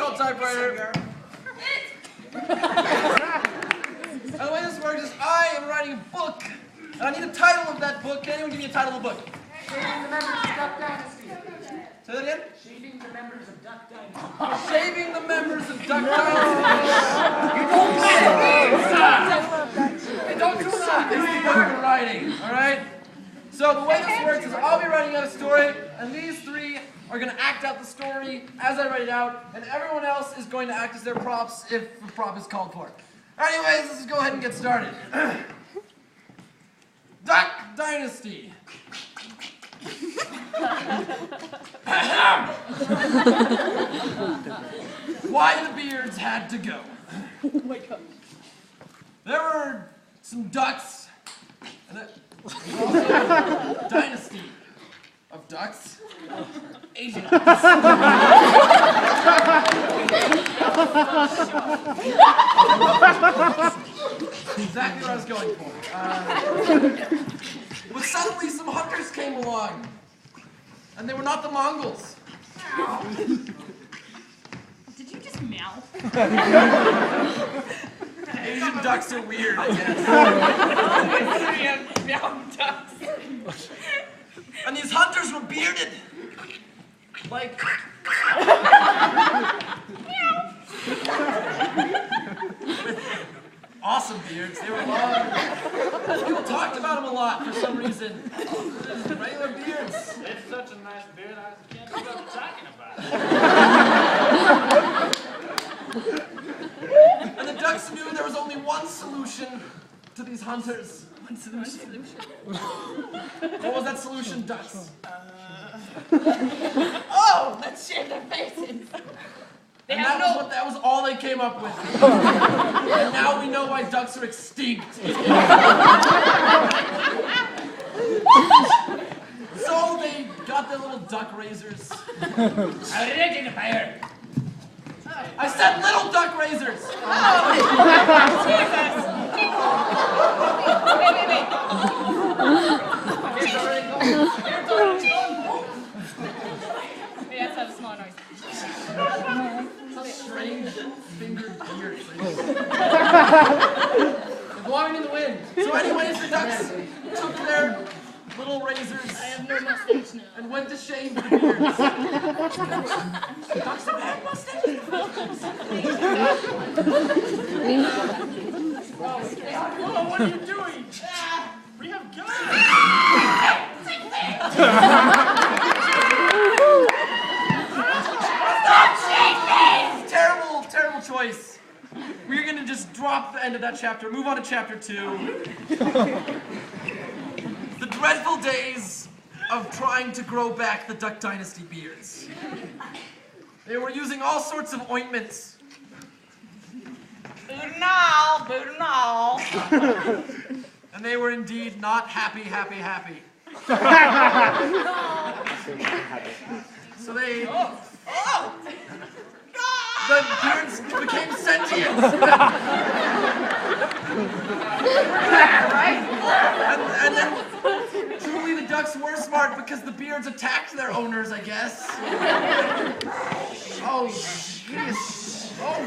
called Typewriter. And the way this works is I am writing a book, and I need a title of that book. Can anyone give me a title of the book? Shaving the members of Duck Dynasty. Say that again? Shaving the members of Duck Dynasty. Shaving the members of Duck Dynasty. Don't do that! This is the book we're writing, alright? So the way this works is I'll be writing out a story, and these three are going to act out the story as I write it out, and everyone else is going to act as their props if a prop is called for. Anyways, let's just go ahead and get started. Duck Dynasty. Why the beards had to go. Oh my god. There were some ducks, and also a dynasty of ducks. Asian ducks. Exactly what I was going for. But suddenly some hunters came along, and they were not the Mongols. Did you just meow? Asian ducks are weird, I guess. Meow ducks. And these hunters were bearded. Like... with awesome beards. They were long. People talked about them a lot for some reason. Regular beards. It's such a nice beard, I can't stop talking about it. And the ducks knew there was only one solution to these hunters. One solution. What was that solution, ducks? Oh, let's shave their faces. And that was all they came up with. And now we know why ducks are extinct. So they got their little duck razors. How did I get a fire? I said little duck razors! Oh, Jesus! Wait. Let's have a small noise. Strange fingered beards. They're blowing in the wind. So anyways, the ducks took their little razors I have no mustache now. and went to shave the beards. The ducks have had mustaches. Whoa, what are you doing? We have guns! Terrible choice. We're gonna just drop the end of that chapter, move on to chapter 2. The dreadful days of trying to grow back the Duck Dynasty beards. They were using all sorts of ointments. Boodle-nall. And they were indeed not happy. So they... The beards became sentient. Right? And then, truly the ducks were smart because the beards attacked their owners, I guess. Oh, jeez. Oh,